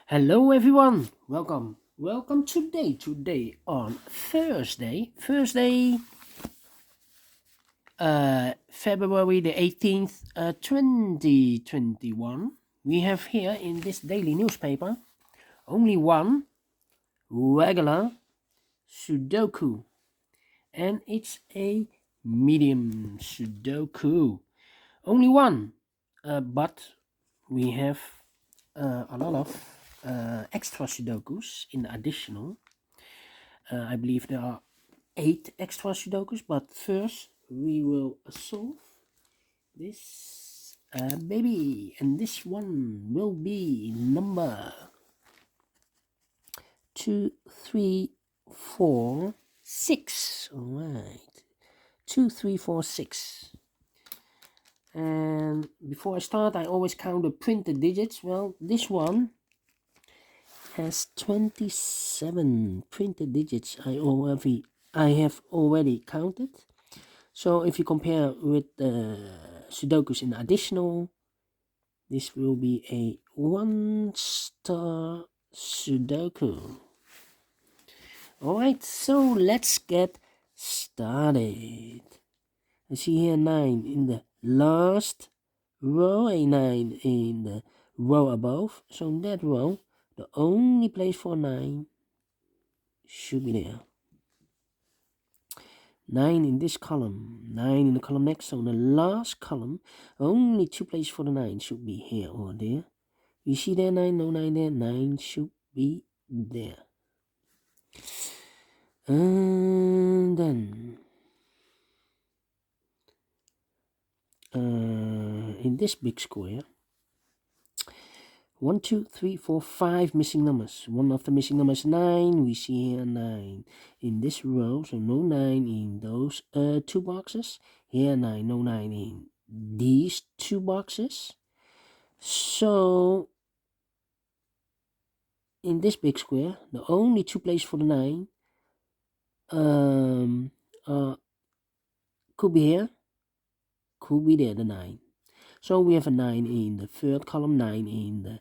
Hello everyone, welcome today on Thursday, February the 18th, 2021. We have here in this daily newspaper only one regular Sudoku, and it's a medium Sudoku. Only one, but we have a lot of extra Sudokus in additional. I believe there are 8 extra Sudokus, but first we will solve this baby, and this one will be number 2346. All right, 2346. And before I start, I always count the printed digits. Well, this one has 27 printed digits. I have already counted. So if you compare with the Sudokus in additional, this will be a 1-star Sudoku. Alright, so let's get started. I see here 9 in the last row, a 9 in the row above. So in that row, the only place for 9 should be there. 9 in this column, 9 in the column next. So in the last column, only 2 places for the 9 should be here or there. You see there 9, no 9 there, 9 should be there. And then in this big square, 1, 2, 3, 4, 5 missing numbers. One of the missing numbers 9. We see here 9 in this row, so no 9 in those 2 boxes. Here 9, no 9 in these 2 boxes. So in this big square, the only 2 places for the 9 could be here, could be there, the 9. So we have a 9 in the third column, 9 in the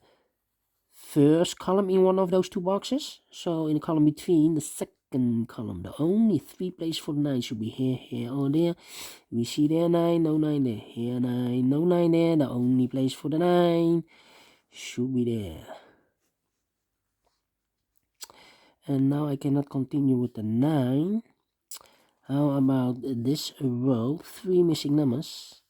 first column in one of those 2 boxes. So in the column between, the second column, the only 3 places for the 9 should be here, here, or there. We see there 9, no 9 there. Here 9, no 9 there. The only place for the 9 should be there. And now I cannot continue with the 9. How about this row? 3 missing numbers.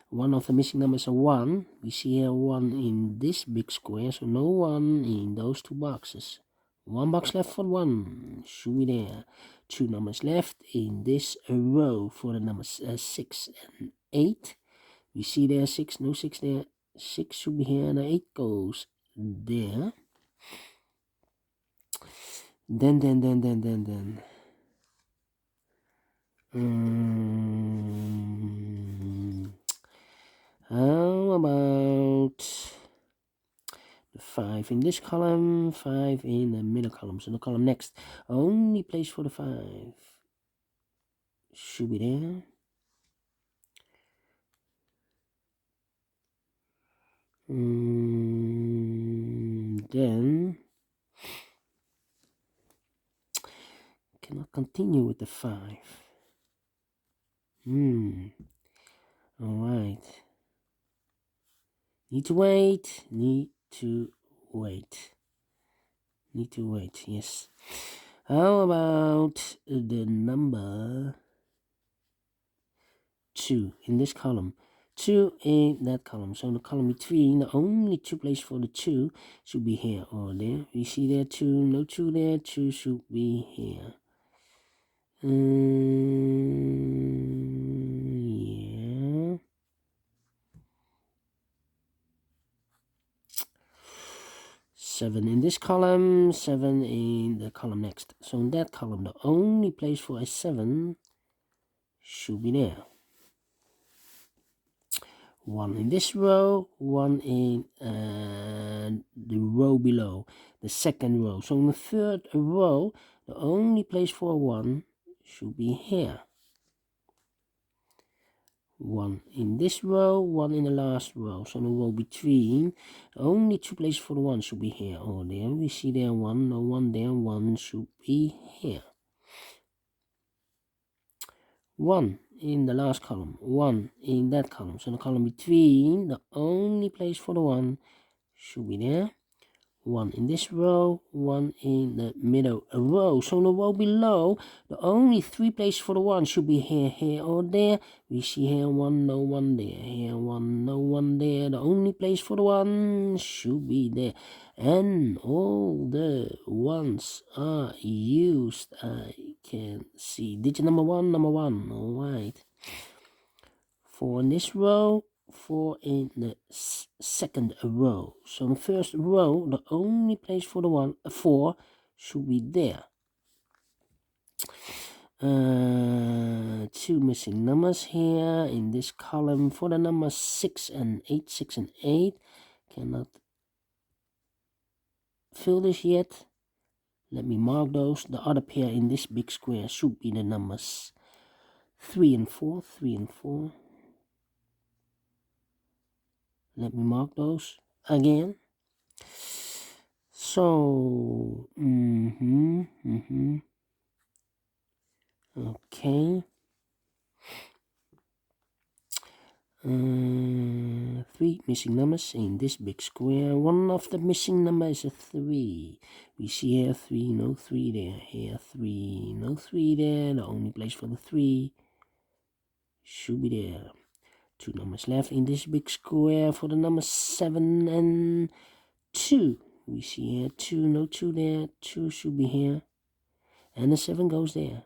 One of the missing numbers are 1. We see here 1 in this big square, so no 1 in those 2 boxes. 1 box left for 1, should be there. 2 numbers left in this row for the numbers 6 and 8. We see there 6, no 6 there. 6 should be here, and 8 goes there. Then. How about the 5 in this column, 5 in the middle column, so the column next. Only place for the 5 should be there. Then cannot continue with the 5. Alright. Need to wait, yes. How about the number 2 in this column? 2 in that column. So in the column between, the only 2 places for the 2 should be here or there. We see there 2, no 2 there, 2 should be here. Yeah. 7 in this column, 7 in the column next. So in that column, the only place for a 7 should be there. 1 in this row, 1 in the row below, the second row. So in the third row, the only place for 1 should be here. 1 in this row, 1 in the last row. So the row between, only 2 places for the 1 should be here or there. We see there 1, no 1 there, 1 should be here. 1 in the last column, 1 in that column. So the column between, the only place for the 1 should be there. 1 in this row, 1 in the middle row. So in the row below, the only 3 places for the 1 should be here, here, or there. We see here 1, no 1 there, here 1, no 1 there. The only place for the 1 should be there. And all the 1s are used. I can see digit number 1, alright. 4 in this row, 4 in the second row. So in the first row, the only place for the 4 should be there. 2 missing numbers here in this column for the numbers 6 and 8. 6 and 8 cannot fill this yet. Let me mark those. The other pair in this big square should be the numbers 3 and 4. 3 and 4. Let me mark those again. So, okay. 3 missing numbers in this big square. One of the missing numbers is a 3. We see here 3, no 3 there. Here 3, no 3 there. The only place for the 3 should be there. 2 numbers left in this big square for the numbers 7 and 2. We see here 2, no 2 there. 2 should be here. And the 7 goes there.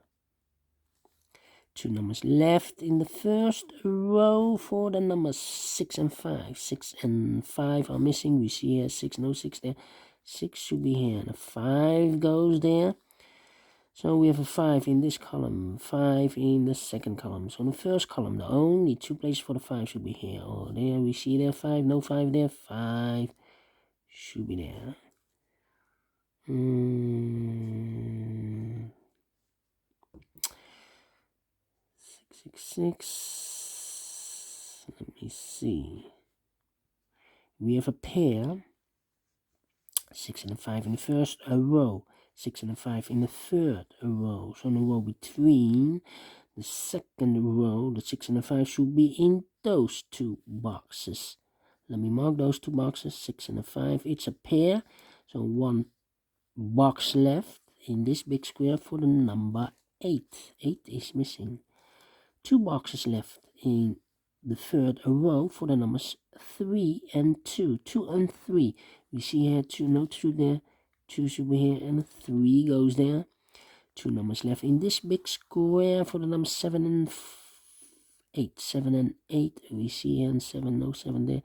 2 numbers left in the first row for the numbers 6 and 5. 6 and 5 are missing. We see here 6, no 6 there. 6 should be here. The 5 goes there. So we have a 5 in this column, 5 in the second column. So in the first column, the only 2 places for the 5 should be here or there. We see there 5, no 5 there. 5 should be there. 6. Let me see. We have a pair. 6 and a 5 in the first row. 6 and a 5 in the third row. So in the row between the second row, the 6 and the 5 should be in those 2 boxes. Let me mark those 2 boxes. 6 and a 5. It's a pair. So 1 box left in this big square for the number 8. 8 is missing. 2 boxes left in the third row for the numbers 3 and 2. 2 and 3. We see here 2, no 2 there. 2 should be here and 3 goes there. 2 numbers left in this big square for the numbers 7 and 8. 7 and 8. We see here and 7, no 7 there.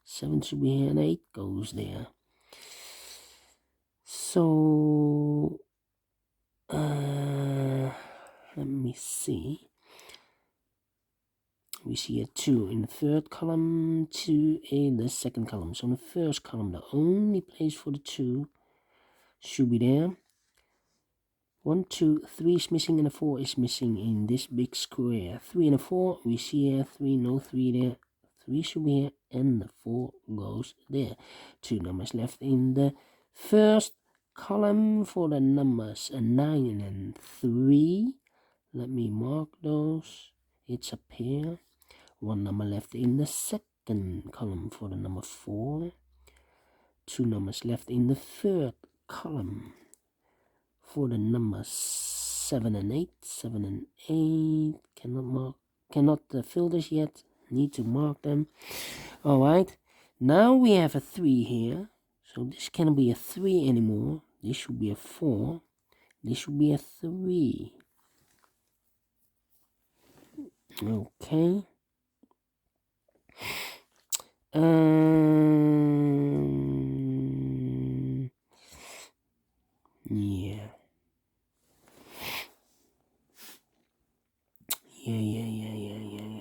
7 should be here and 8 goes there. So, let me see. We see a 2 in the third column, 2 in the second column. So in the first column, the only place for the 2 should be there. 1, 2, 3 is missing and the 4 is missing in this big square. 3 and a 4, we see here 3, no 3 there. 3 should be here and the 4 goes there. 2 numbers left in the first column for the numbers 9 and 3. Let me mark those. It's a pair. 1 number left in the second column for the number 4. 2 numbers left in the third column for the numbers 7 and 8. 7 and 8 cannot fill this yet. Need to mark them. Alright, now we have a 3 here. So this cannot be a 3 anymore. This should be a 4. This should be a 3. Okay. Yeah. Yeah.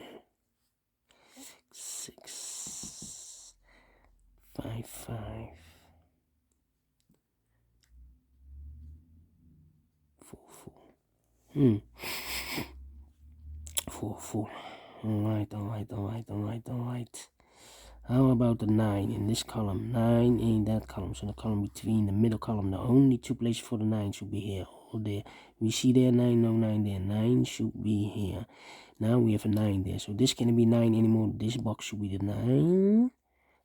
6, 5, 5, 4, 4. 4, 4. Alright. How about the 9 in this column? 9 in that column. So the column between the middle column, the only two places for the 9 should be here or there. We see there 9, no 9 there. 9 should be here. Now we have a 9 there. So this can't be 9 anymore. This box should be the 9.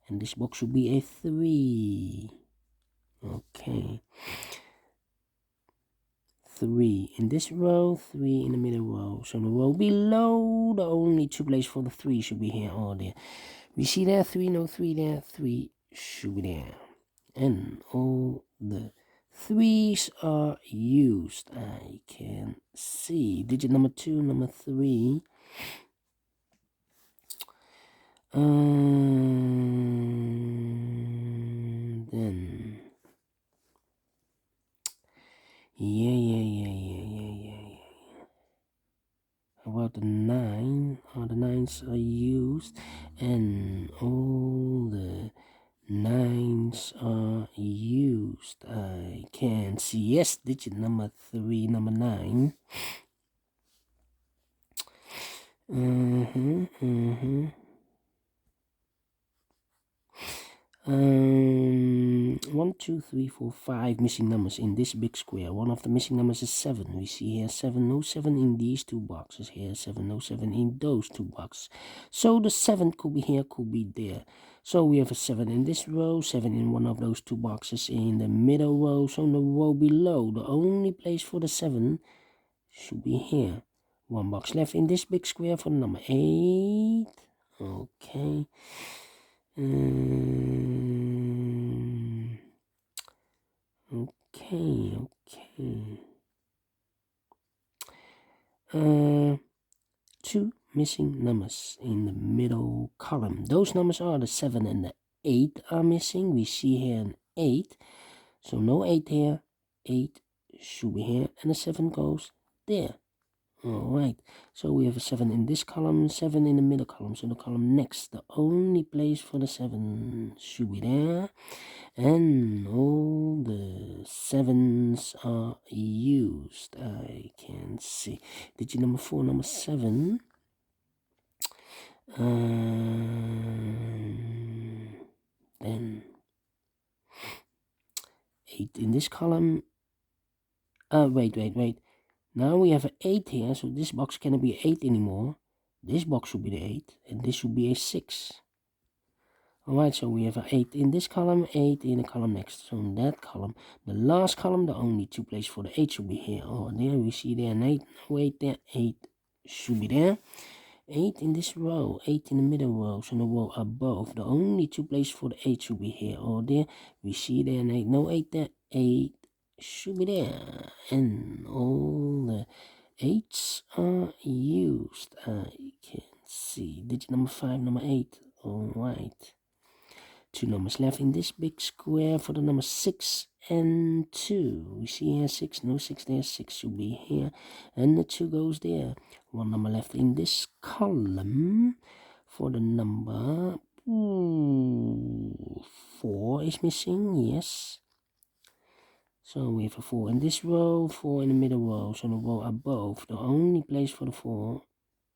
And this box should be a 3. Okay. 3 in this row, 3 in the middle row. So the row below, the only two places for the 3 should be here or there. We see there 3, no 3 there, 3 should be there. And all the 3's are used. I can see digit number 2, number 3. Then yeah. How about the 9? All the 9's are used, and all the 9's are used. I can see yes, digit number 3, number 9. 1, 2, 3, 4, 5 missing numbers in this big square. One of the missing numbers is 7. We see here 7, no 7 in these two boxes. Here 7, no 7 in those two boxes. So the 7 could be here, could be there. So we have a 7 in this row, 7 in one of those two boxes in the middle row. So in the row below, the only place for the 7 should be here. One box left in this big square for the number 8. Okay. Two missing numbers in the middle column. Those numbers are the 7 and the 8 are missing. We see here an 8. So no 8 here. 8 should be here. And the 7 goes there. Alright, so we have a 7 in this column, 7 in the middle column, so the column next, the only place for the 7 should be there, and all the 7's are used. I can see digit number 4, number 7, then 8 in this column. Wait. Now we have an 8 here, so this box cannot be 8 anymore. This box should be the 8, and this should be a 6. Alright, so we have an 8 in this column, 8 in the column next. So in that column, the last column, the only two places for the 8 should be here or there. We see there an 8, no 8 there, 8 should be there. 8 in this row, 8 in the middle row, so the row above, the only two places for the 8 should be here or there. We see there an 8, no 8 there, 8 should be there, and all the 8's are used. I can see digit number 5, number 8. Alright, two numbers left in this big square for the number 6 and 2. We see here 6, no 6 there, 6 should be here, and the 2 goes there. One number left in this column for the number 4 is missing, yes. So we have a 4 in this row, 4 in the middle row, so the row above, the only place for the 4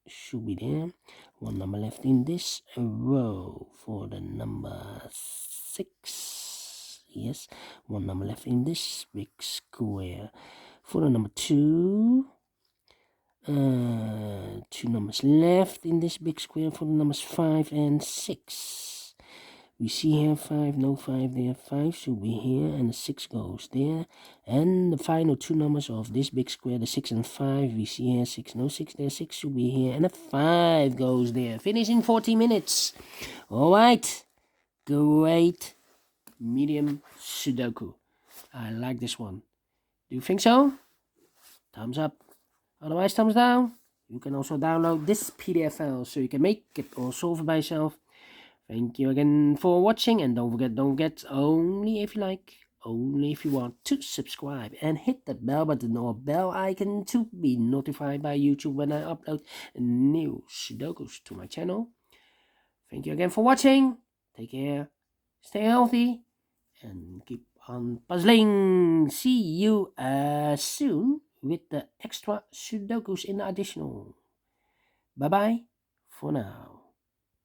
should be there. One number left in this row for the number 6, yes. One number left in this big square for the number 2. 2 numbers left in this big square for the numbers 5 and 6. We see here 5, no 5 there, 5 should be here, and the 6 goes there. And the final 2 numbers of this big square, the 6 and 5, we see here 6, no 6 there, 6 should be here, and the 5 goes there. Finish in 40 minutes. Alright, great medium Sudoku. I like this one. Do you think so? Thumbs up. Otherwise, thumbs down. You can also download this PDF file so you can make it or solve it by yourself. Thank you again for watching, and don't forget, only if you like, only if you want to subscribe and hit that bell button or bell icon to be notified by YouTube when I upload new Sudokus to my channel. Thank you again for watching. Take care, stay healthy, and keep on puzzling. See you soon with the extra Sudokus in the additional. Bye bye for now.